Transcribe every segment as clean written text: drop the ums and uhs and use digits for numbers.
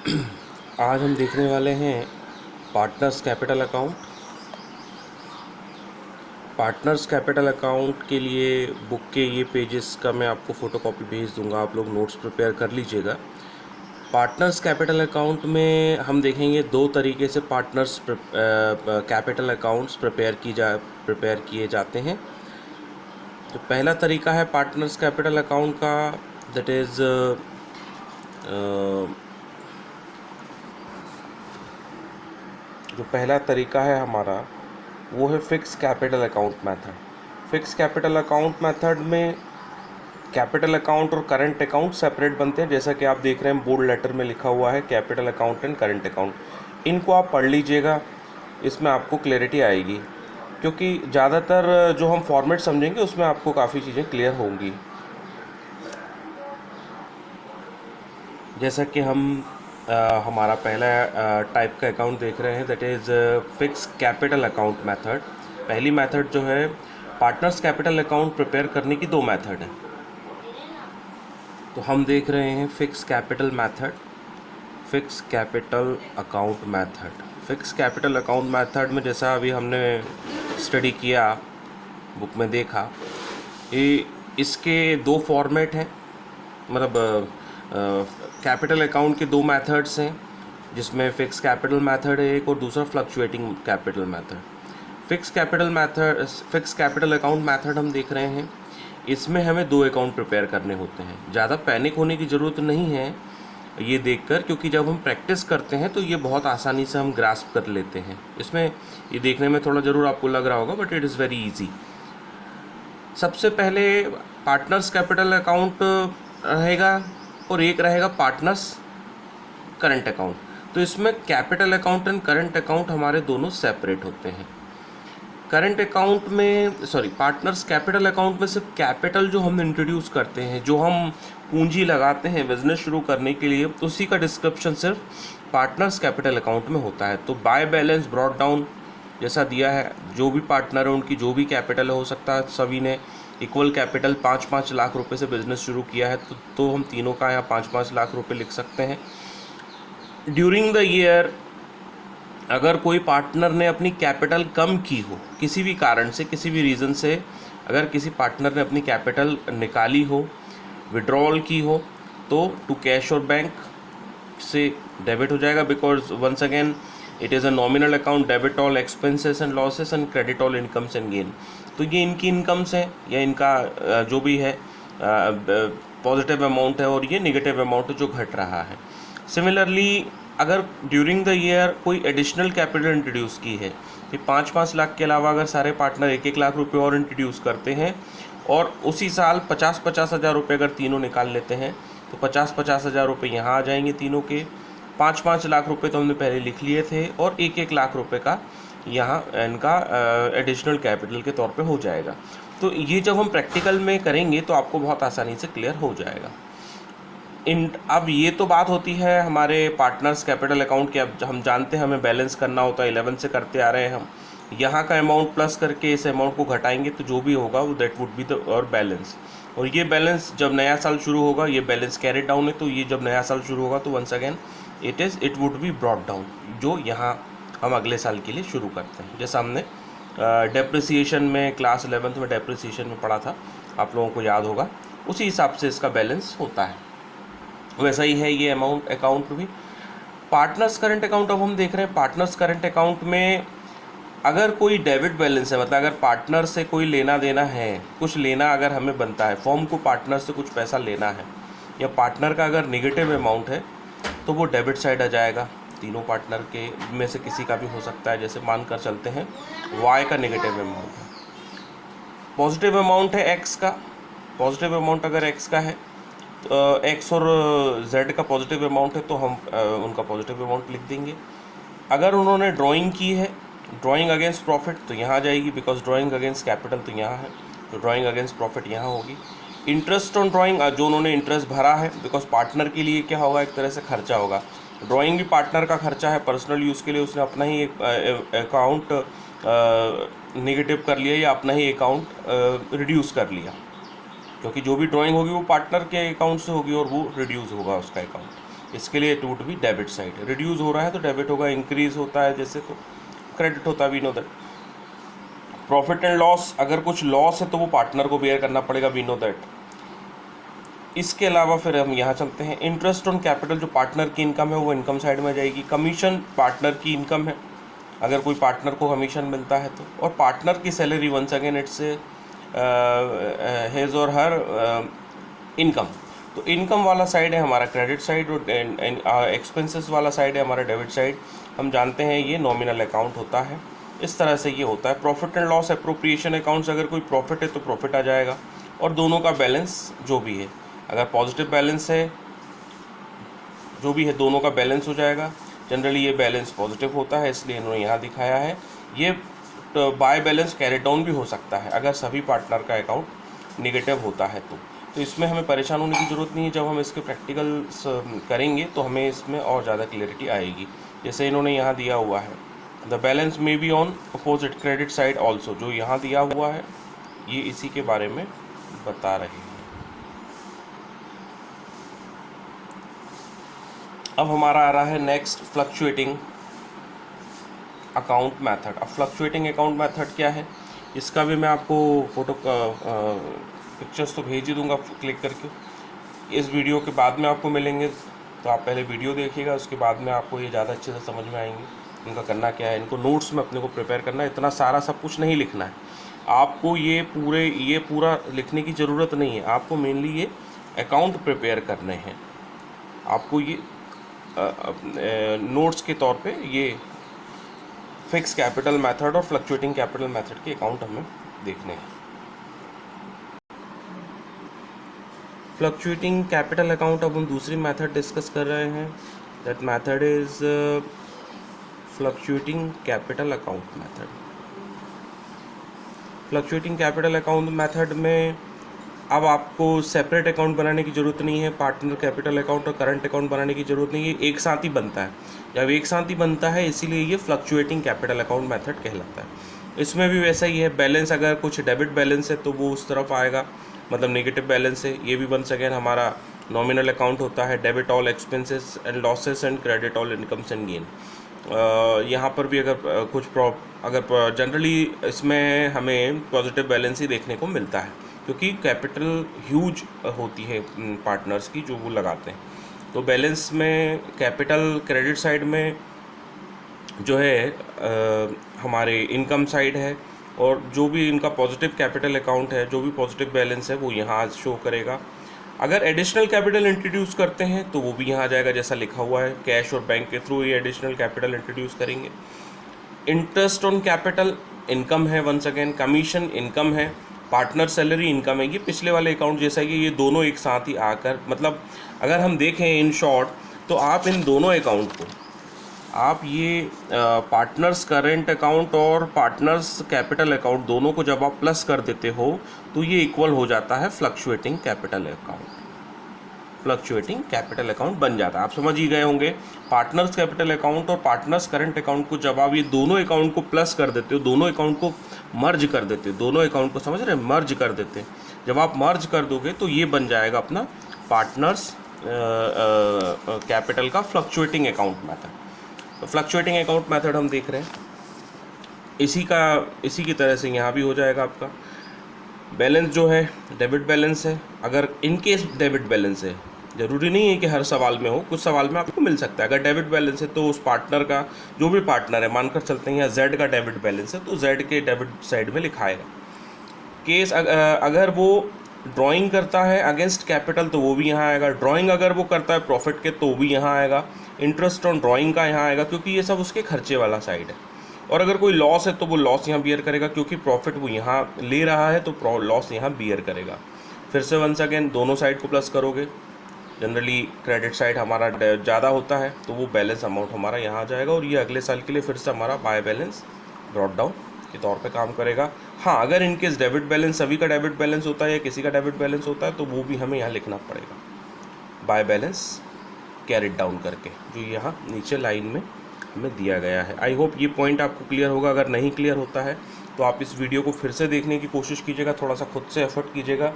आज हम देखने वाले हैं partners capital account. Partners capital account के लिए बुक के ये पेजेस का मैं आपको फ़ोटोकॉपी भेज दूंगा, आप लोग नोट्स प्रिपेयर कर लीजिएगा। पार्टनर्स कैपिटल अकाउंट में हम देखेंगे दो तरीके से पार्टनर्स कैपिटल अकाउंट्स प्रिपेयर किए जाते हैं। तो पहला तरीका है पार्टनर्स कैपिटल अकाउंट का, दैट इज़ जो पहला तरीका है हमारा वो है fix capital account method. Fix capital account method में कैपिटल अकाउंट और करंट अकाउंट सेपरेट बनते हैं, जैसा कि आप देख रहे हैं बोल्ड लेटर में लिखा हुआ है capital account and current account. इनको आप पढ़ लीजिएगा, इसमें आपको क्लैरिटी आएगी, क्योंकि ज़्यादातर जो हम फॉर्मेट समझेंगे उसमें आपको काफ़ी चीज़ें क्लियर होंगी। जैसा कि हम हमारा पहला टाइप का अकाउंट देख रहे हैं, that is fix capital account method. पहली मेथड जो है पार्टनर्स कैपिटल अकाउंट प्रिपेयर करने की दो मेथड है। तो हम देख रहे हैं fix capital method, fix capital account method. Fix capital account method में जैसा अभी हमने स्टडी किया, बुक में देखा, ये इसके दो फॉर्मेट हैं, मतलब कैपिटल अकाउंट के दो मेथड्स हैं, जिसमें फ़िक्स कैपिटल मेथड है एक और दूसरा fluctuating capital method. Fix capital account method हम देख रहे हैं, इसमें हमें दो अकाउंट प्रिपेयर करने होते हैं। ज़्यादा पैनिक होने की ज़रूरत नहीं है ये देखकर, क्योंकि जब हम प्रैक्टिस करते हैं तो ये बहुत आसानी से हम ग्रास्प कर लेते हैं। इसमें ये देखने में थोड़ा ज़रूर आपको लग रहा होगा, but it is very easy. सबसे पहले पार्टनर्स कैपिटल अकाउंट रहेगा और एक रहेगा पार्टनर्स करंट अकाउंट। तो इसमें capital account and current account हमारे दोनों सेपरेट होते हैं। करंट अकाउंट में पार्टनर्स कैपिटल अकाउंट में सिर्फ कैपिटल जो हम इंट्रोड्यूस करते हैं, जो हम पूंजी लगाते हैं बिजनेस शुरू करने के लिए, उसी का डिस्क्रिप्शन सिर्फ पार्टनर्स कैपिटल अकाउंट में होता है। तो बाय बैलेंस ब्रॉट डाउन जैसा दिया है, जो भी पार्टनर है उनकी जो भी कैपिटल हो सकता है, सभी ने इक्वल कैपिटल 5-5 लाख रुपए से बिजनेस शुरू किया है, तो हम तीनों का यहाँ 5-5 लाख रुपए लिख सकते हैं। ड्यूरिंग द ईयर अगर कोई पार्टनर ने अपनी कैपिटल कम की हो, किसी भी कारण से, किसी भी रीज़न से, अगर किसी पार्टनर ने अपनी कैपिटल निकाली हो, विड्रॉल की हो, तो टू कैश और बैंक से डेबिट हो जाएगा, because once again it is a nominal account, debit all expenses and losses and credit all incomes and gain. तो ये इनकी इनकम्स हैं या इनका जो भी है पॉजिटिव अमाउंट है, और ये नेगेटिव अमाउंट जो घट रहा है। सिमिलरली अगर ड्यूरिंग द ईयर कोई एडिशनल कैपिटल इंट्रोड्यूस की है, कि 5-5 लाख के अलावा अगर सारे पार्टनर 1-1 लाख रुपए और इंट्रोड्यूस करते हैं, और उसी साल 50-50 हज़ार रुपये अगर तीनों निकाल लेते हैं, तो 50-50 हज़ार रुपये यहाँ आ जाएंगे तीनों के। 5-5 लाख रुपए तो हमने पहले लिख लिए थे, और 1-1 लाख रुपए का यहाँ इनका एडिशनल कैपिटल के तौर पे हो जाएगा। तो ये जब हम प्रैक्टिकल में करेंगे तो आपको बहुत आसानी से क्लियर हो जाएगा। अब ये तो बात होती है हमारे पार्टनर्स कैपिटल अकाउंट की। अब हम जानते हैं हमें बैलेंस करना होता है, 11 से करते आ रहे हैं हम। यहाँ का अमाउंट प्लस करके इस अमाउंट को घटाएंगे तो जो भी होगा वो दैट वुड बी द और बैलेंस। और ये बैलेंस जब नया साल शुरू होगा, ये बैलेंस कैरिड डाउन है, तो ये जब नया साल शुरू होगा तो once again it would be brought down, जो यहाँ हम अगले साल के लिए शुरू करते हैं। जैसा हमने डेप्रिसिएशन में क्लास 11th में डेप्रिसिएशन में पढ़ा था, आप लोगों को याद होगा, उसी हिसाब से इसका बैलेंस होता है। वैसा ही है ये अकाउंट भी। पार्टनर्स करंट अकाउंट अब हम देख रहे हैं। पार्टनर्स करंट अकाउंट में अगर कोई डेबिट बैलेंस है, मतलब अगर पार्टनर से कोई लेना देना है, कुछ लेना अगर हमें बनता है, फॉर्म को पार्टनर से कुछ पैसा लेना है, या पार्टनर का अगर नेगेटिव अमाउंट है, तो वो डेबिट साइड आ जाएगा। तीनों पार्टनर के में से किसी का भी हो सकता है। जैसे मान कर चलते हैं वाई का नेगेटिव अमाउंट है, पॉजिटिव अमाउंट है एक्स का। पॉजिटिव अमाउंट अगर एक्स का है, एक्स और जेड का पॉजिटिव अमाउंट है, तो हम उनका पॉजिटिव अमाउंट लिख देंगे। अगर उन्होंने ड्राइंग की है, ड्राइंग अगेंस्ट प्रॉफिट, तो यहाँ जाएगी, बिकॉज ड्राइंग अगेंस्ट कैपिटल तो यहाँ है, तो ड्राइंग अगेंस्ट प्रॉफिट यहाँ होगी। इंटरेस्ट ऑन ड्राइंग, जो उन्होंने इंटरेस्ट भरा है, बिकॉज पार्टनर के लिए क्या होगा, एक तरह से खर्चा होगा। ड्राइंग भी पार्टनर का खर्चा है, पर्सनल यूज़ के लिए उसने अपना ही एक अकाउंट नेगेटिव कर लिया, या अपना ही अकाउंट रिड्यूस कर लिया, क्योंकि जो भी ड्राइंग होगी वो पार्टनर के अकाउंट से होगी और वो रिड्यूस होगा उसका अकाउंट। इसके लिए it would B debit side. Reduce हो रहा है तो डेबिट होगा, इंक्रीज होता है जैसे तो क्रेडिट होता है, we know that. Profit and loss, अगर कुछ लॉस है तो वो पार्टनर को बेयर करना पड़ेगा, वी नो दैट। इसके अलावा फिर हम यहाँ चलते हैं, इंटरेस्ट ऑन कैपिटल, जो पार्टनर की इनकम है वो इनकम साइड में जाएगी। कमीशन पार्टनर की इनकम है, अगर कोई पार्टनर को कमीशन मिलता है तो। और पार्टनर की salary once again it's his or her income. तो इनकम वाला साइड है हमारा क्रेडिट साइड और एक्सपेंसेस वाला साइड है हमारा डेबिट साइड। हम जानते हैं ये नॉमिनल अकाउंट होता है, इस तरह से ये होता है। Profit and loss appropriation accounts, अगर कोई प्रॉफिट है तो प्रॉफिट आ जाएगा और दोनों का बैलेंस जो भी है, अगर पॉजिटिव बैलेंस है जो भी है दोनों का बैलेंस हो जाएगा। जनरली ये बैलेंस पॉजिटिव होता है इसलिए इन्होंने यहाँ दिखाया है। ये बाय बैलेंस कैरी डाउन भी हो सकता है अगर सभी पार्टनर का अकाउंट निगेटिव होता है तो इसमें हमें परेशान होने की ज़रूरत नहीं है। जब हम इसके प्रैक्टिकल करेंगे तो हमें इसमें और ज़्यादा क्लियरिटी आएगी। जैसे इन्होंने यहाँ दिया हुआ है, the balance may be on opposite credit side also, जो यहाँ दिया हुआ है ये इसी के बारे में बता रहे हैं। अब हमारा आ रहा है नेक्स्ट फ्लक्चुएटिंग अकाउंट मेथड। अब फ्लक्चुएटिंग अकाउंट मेथड क्या है, इसका भी मैं आपको फोटो पिक्चर्स तो भेज ही दूंगा क्लिक करके। इस वीडियो के बाद में आपको मिलेंगे तो आप पहले वीडियो देखिएगा, उसके बाद में आपको ये ज़्यादा अच्छे से समझ में आएंगे। इनका करना क्या है, इनको नोट्स में अपने को प्रिपेयर करना है, इतना सारा सब कुछ नहीं लिखना है आपको। ये पूरा लिखने की ज़रूरत नहीं है आपको, मेनली ये अकाउंट प्रिपेयर करने हैं आपको। ये नोट्स के तौर पे ये फिक्स कैपिटल मेथड और फ्लक्चुएटिंग कैपिटल मेथड के अकाउंट हमें देखने हैं। फ्लक्चुएटिंग कैपिटल अकाउंट अब हम दूसरी मेथड डिस्कस कर रहे हैं। That method is fluctuating capital account method. Fluctuating capital account method में अब आपको सेपरेट अकाउंट बनाने की ज़रूरत नहीं है। पार्टनर कैपिटल अकाउंट और करंट अकाउंट बनाने की ज़रूरत नहीं है, एक साथ ही बनता है। जब एक साथ ही बनता है इसीलिए ये फ्लक्चुएटिंग कैपिटल अकाउंट मेथड कहलाता है। इसमें भी वैसा ही है, बैलेंस अगर कुछ डेबिट बैलेंस है तो वो उस तरफ आएगा, मतलब नेगेटिव बैलेंस है। ये भी वंस अगेन हमारा नॉमिनल अकाउंट होता है, debit all expenses and losses and credit all incomes and gain. यहाँ पर भी अगर जनरली इसमें हमें पॉजिटिव बैलेंस ही देखने को मिलता है क्योंकि कैपिटल ह्यूज होती है पार्टनर्स की जो वो लगाते हैं। तो बैलेंस में कैपिटल क्रेडिट साइड में जो है हमारे इनकम साइड है और जो भी इनका पॉजिटिव कैपिटल अकाउंट है, जो भी पॉजिटिव बैलेंस है वो यहाँ शो करेगा। अगर एडिशनल कैपिटल इंट्रोड्यूस करते हैं तो वो भी यहाँ आ जाएगा जैसा लिखा हुआ है, कैश और बैंक के थ्रू ये एडिशनल कैपिटल इंट्रोड्यूस करेंगे। इंटरेस्ट ऑन कैपिटल इनकम है, वंस अगेन कमीशन इनकम है, पार्टनर सैलरी इनकम है। ये पिछले वाले अकाउंट जैसा कि ये दोनों एक साथ ही आकर, मतलब अगर हम देखें इन शॉर्ट तो आप इन दोनों अकाउंट को आप ये पार्टनर्स करेंट अकाउंट और पार्टनर्स कैपिटल अकाउंट दोनों को जब आप प्लस कर देते हो तो ये इक्वल हो जाता है fluctuating capital account. Fluctuating capital account बन जाता है, आप समझ ही गए होंगे। पार्टनर्स कैपिटल अकाउंट और पार्टनर्स करंट अकाउंट को जब आप ये दोनों अकाउंट को प्लस कर देते हो, दोनों अकाउंट को मर्ज कर देते हो, दोनों अकाउंट को समझ रहे हैं, मर्ज कर देते हैं। जब आप मर्ज कर दोगे तो ये बन जाएगा अपना पार्टनर्स कैपिटल का फ्लक्चुएटिंग अकाउंट मेथड। तो फ्लक्चुएटिंग अकाउंट मेथड हम देख रहे हैं, इसी की तरह से यहाँ भी हो जाएगा आपका। बैलेंस जो है डेबिट बैलेंस है, अगर इनकेस डेबिट बैलेंस है, ज़रूरी नहीं है कि हर सवाल में हो, कुछ सवाल में आपको मिल सकता है। अगर डेबिट बैलेंस है तो उस पार्टनर का, जो भी पार्टनर है, मानकर चलते हैं या जेड का डेबिट बैलेंस है तो जेड के डेबिट साइड में लिखाएगा। केस अगर वो ड्राइंग करता है अगेंस्ट कैपिटल तो वो भी यहाँ आएगा। ड्राइंग अगर वो करता है प्रॉफिट के तो भी यहाँ आएगा। इंटरेस्ट ऑन ड्राइंग का यहाँ आएगा क्योंकि ये सब उसके खर्चे वाला साइड है। और अगर कोई लॉस है तो वो लॉस यहाँ बियर करेगा क्योंकि प्रॉफिट वो यहाँ ले रहा है तो लॉस यहाँ बियर करेगा। फिर से वंस अगेन दोनों साइड को प्लस करोगे, जनरली क्रेडिट साइड हमारा ज़्यादा होता है तो वो बैलेंस अमाउंट हमारा यहाँ आ जाएगा और ये अगले साल के लिए फिर से हमारा बाय बैलेंस ब्रॉट डाउन के तौर पे काम करेगा। हाँ, अगर इनकेस डेबिट बैलेंस सभी का डेबिट बैलेंस होता है या किसी का डेबिट बैलेंस होता है तो वो भी हमें यहाँ लिखना पड़ेगा, बाय बैलेंस कैरिड डाउन करके, जो यहाँ नीचे लाइन में हमें दिया गया है। आई होप ये पॉइंट आपको क्लियर होगा। अगर नहीं क्लियर होता है तो आप इस वीडियो को फिर से देखने की कोशिश कीजिएगा, थोड़ा सा खुद से एफर्ट कीजिएगा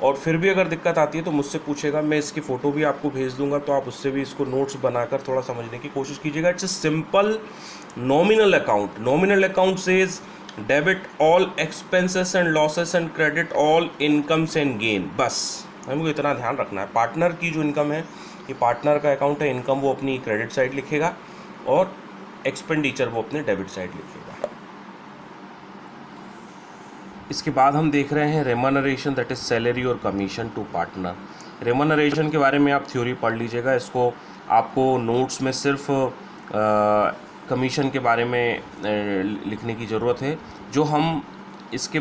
और फिर भी अगर दिक्कत आती है तो मुझसे पूछेगा, मैं इसकी फ़ोटो भी आपको भेज दूंगा, तो आप उससे भी इसको नोट्स बनाकर थोड़ा समझने की कोशिश कीजिएगा। It's a simple nominal account. Nominal account says debit all expenses and losses and credit all incomes and gain. बस हमको इतना ध्यान रखना है। पार्टनर की जो इनकम है, ये पार्टनर का अकाउंट है, इनकम वो अपनी क्रेडिट साइड लिखेगा और एक्सपेंडिचर वो अपने डेबिट साइड लिखेगा। इसके बाद हम देख रहे हैं रेमनरेशन, दैट इज़ सैलरी और कमीशन टू पार्टनर। रेमनरेशन के बारे में आप थ्योरी पढ़ लीजिएगा, इसको आपको नोट्स में सिर्फ कमीशन के बारे में लिखने की ज़रूरत है। जो हम इसके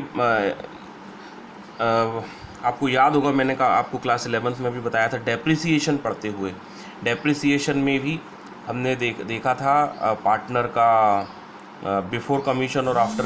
आपको याद होगा, मैंने कहा आपको क्लास 11th में भी बताया था, डेप्रिसिएशन पढ़ते हुए, डेप्रिसिएशन में भी हमने देखा था पार्टनर का बिफोर कमीशन और आफ्टर